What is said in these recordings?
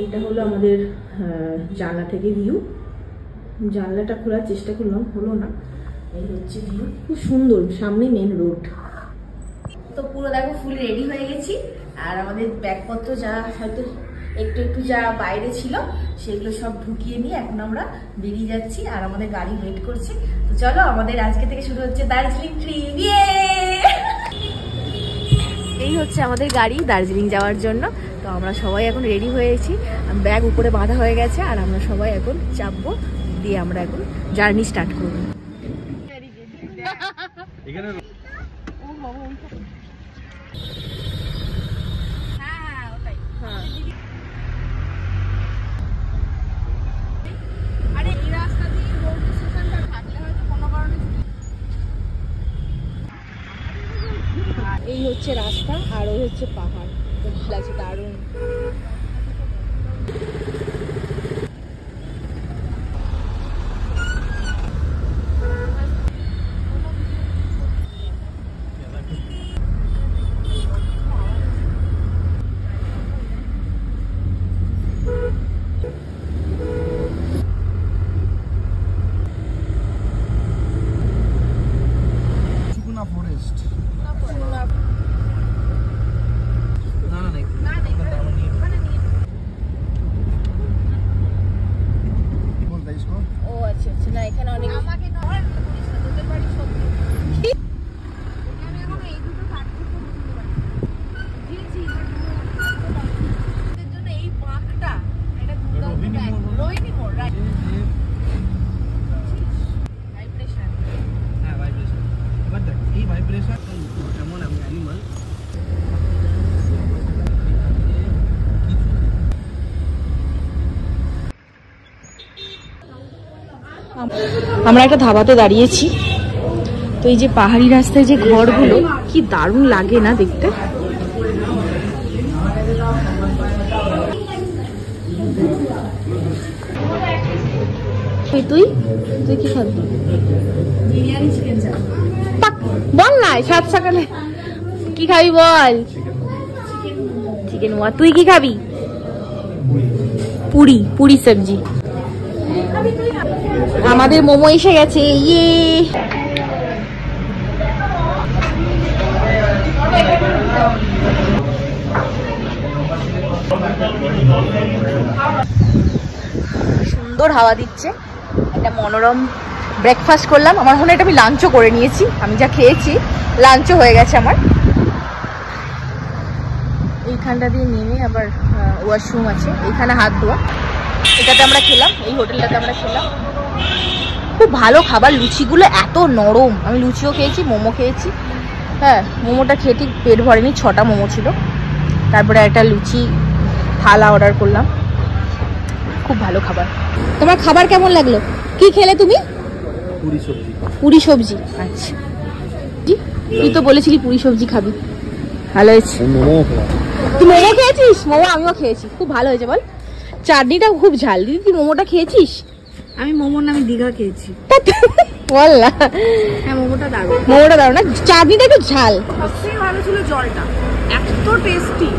এটা হলো আমাদের জানলা থেকে ভিউ। জানলাটা খোলার চেষ্টা করলাম, হলো না। এই হচ্ছে ভিউ, খুব সুন্দর, সামনে মেন রোড। তো পুরো দেখো ফুল রেডি হয়ে গেছি। আর আমাদের ব্যাগপত্র যা হয়তো একটু যা বাইরে ছিল সেগুলো সব ঢুকিয়ে নিয়ে এখন আমরা বেরিয়ে যাচ্ছি। আর আমাদের গাড়ি ওয়েট করছে। তো চলো, আমাদের আজকে থেকে শুরু হচ্ছে দার্জিলিং ট্রিপ। এই হচ্ছে আমাদের গাড়ি দার্জিলিং যাওয়ার জন্য। তো আমরা সবাই এখন রেডি হয়েছি, ব্যাগ উপরে বাঁধা হয়ে গেছে। আর আমরা সবাই এখন চাপবো, দিয়ে আমরা এখন জার্নি স্টার্ট করবো। এই হচ্ছে রাস্তা আর ওই হচ্ছে পাহাড়, লাগছে দারুণ। আমরা একটা ধাবাতে দাঁড়িয়েছি। তো এই যে পাহাড়ি রাস্তায় যে ঘরগুলো, কি দারুণ লাগে না দেখতে। তুই তুই কি খাবি? বিরিয়ানি, চিকেন চাপ। বল না, সাত সকালে কি খাবি বল? চিকেন। ওয়া তুই কি খাবি? পুরি, পুরি সবজি। আমাদের মোমো এসে গেছে। ইয়ে, সুন্দর হাওয়া দিচ্ছে, একটা মনোরম ব্রেকফাস্ট করলাম। আমার মনে হয় এটা আমি লাঞ্চও করে নিয়েছি। আমি যা খেয়েছি লাঞ্চও হয়ে গেছে আমার। এইখানটা দিয়ে নেমে আবার ওয়াশরুম আছে, এইখানে হাত ধোয়া। এটাতে আমরা খেলাম, এই হোটেলটাতে আমরা খেলাম। খুব ভালো খাবার, লুচিগুলো এত নরম। আমি লুচিও খেয়েছি, মোমো খেয়েছি। হ্যাঁ, মোমোটা খেয়ে ঠিক পেট ভরেনি, 6টা মোমো ছিল। তারপরে একটা লুচি থালা অর্ডার করলাম। খুব ভালো খাবার। তোমার খাবার কেমন লাগলো? কি খেলে তুমি? পুরি সবজি। পুরি সবজি, আচ্ছা। তুই তো বলেছিলি পুরি সবজি খাবি, ভালো হয়েছে। তুই মোমো খেয়েছিস? মোমো আমিও খেয়েছি, খুব ভালো হয়েছে। বল, চাটনিটা খুব ঝাল। দিদি তুই মোমোটা খেয়েছিস? আমি মোমোর নামে দীঘা খেয়েছি। বল না। হ্যাঁ, মোমোটা দারুণ। মোমোটা দারুণ না, চাটনিটা একটু ঝাল। সবথেকে ভালো ছিল জলটা, এত টেস্টি।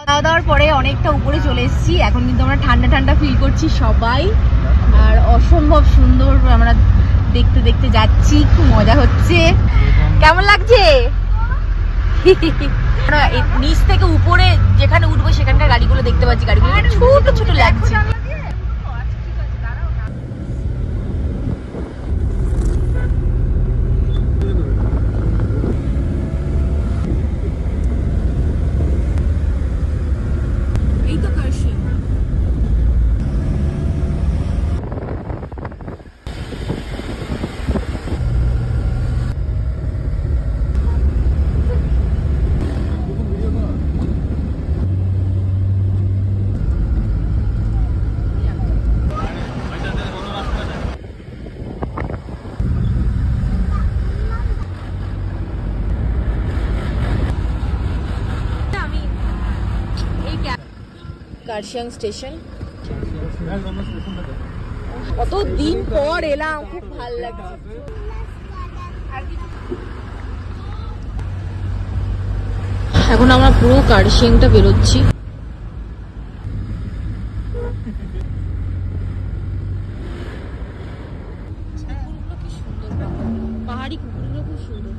খাওয়া দাওয়ার পরে অনেকটা উপরে চলে এসেছি। এখন কিন্তু আমরা ঠান্ডা ঠান্ডা ফিল করছি সবাই। আর অসম্ভব সুন্দর আমরা দেখতে দেখতে যাচ্ছি, খুব মজা হচ্ছে। কেমন লাগছে? নিচ থেকে উপরে যেখানে উঠবো সেখানকার গাড়িগুলো দেখতে পাচ্ছি, গাড়িগুলো ছোট ছোট লাগছে। এই তো কার্শিয়াং। কার্শিয়াং স্টেশন, কত দিন পর এলাম, খুব ভালো লাগছে। এখন আমরা পুরো কার্শিয়াংটা বেরোচ্ছি। পাহাড়ি কুকুরগুলো খুব সুন্দর।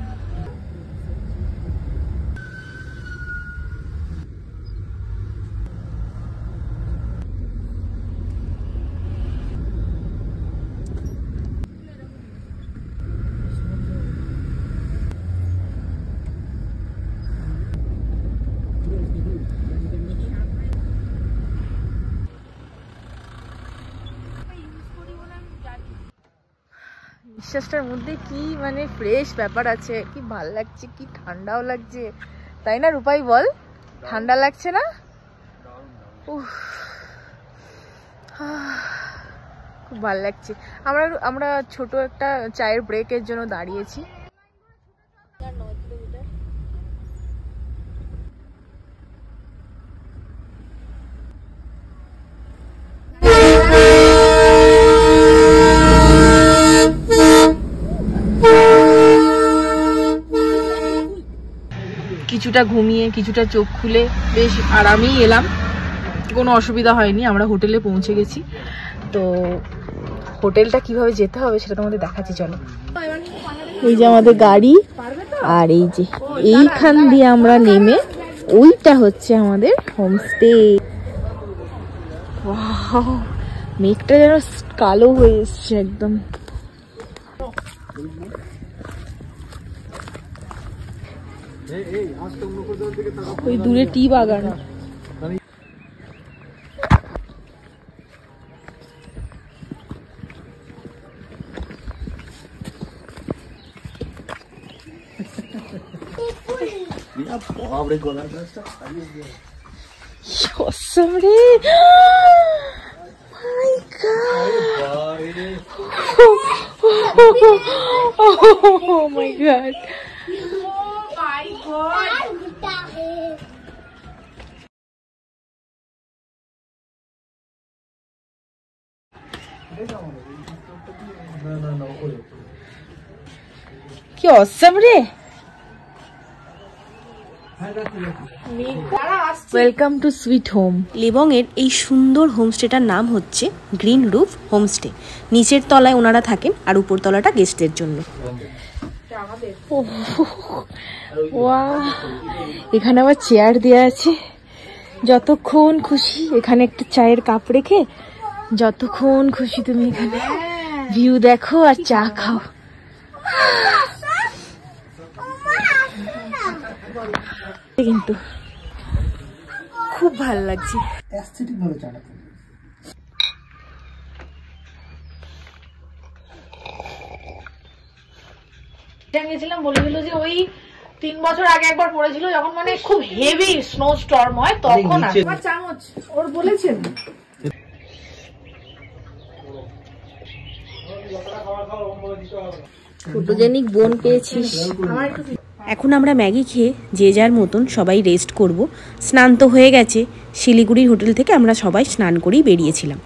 নিঃশ্বাসটার মধ্যে কি মানে ফ্রেশ ব্যাপার আছে, কি ভাল লাগছে, কি ঠান্ডাও লাগছে, তাই না রূপাই বল? ঠান্ডা লাগছে না? খুব ভাল লাগছে। আমরা ছোট একটা চায়ের ব্রেকের জন্য দাঁড়িয়েছি। কিছুটা ঘুমিয়ে কিছুটা চোখ খুলে বেশ আরামেই এলাম, কোনো অসুবিধা হয়নি। আমরা হোটেলে পৌঁছে গেছি। তো হোটেলটা কিভাবে যেতে হবে সেটা তোমাদের দেখাচ্ছি, চলো। এই যে আমাদের গাড়ি, আর এই যে এইখান দিয়ে আমরা নেমে ওইটা হচ্ছে আমাদের হোমস্টে। মেঘটা যেন কালো হয়ে এসছে একদম। ওই দূরে টি বাগান। Awesome, dude. My God. Oh my God. কি awesome রে। Welcome to sweet home. লেবংয়ের এই সুন্দর হোমস্টেটার নাম হচ্ছে গ্রিন রুফ হোমস্টে। নিচের তলায় ওনারা থাকেন আর উপর তলাটা গেস্টদের জন্য। এখানে আবার চেয়ার দেওয়া আছে, যতক্ষণ খুশি এখানে একটা চায়ের কাপ রেখে যতক্ষণ খুশি তুমি এখানে ভিউ দেখো আর চা খাও। কিন্তু খুব ভালো লাগছে। গেছিলাম, বলেছিল যে ওই 3 বছর আগে একবার পড়েছিল, যখন মানে খুব হেভি স্নো স্টর্ম হয় তখন। চামচ ওর বলেছেন। ফটোজেনিক বোন পেয়েছিস। এখন আমরা ম্যাগি খেয়ে যে যার মতন সবাই রেস্ট করব। স্নান তো হয়ে গেছে, শিলিগুড়ির হোটেল থেকে আমরা সবাই স্নান করেই বেরিয়েছিলাম।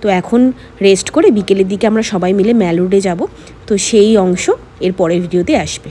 তো এখন রেস্ট করে বিকেলের দিকে আমরা সবাই মিলে ম্যাল রোডে যাব। তো সেই অংশ এর পরের ভিডিওতে আসবে।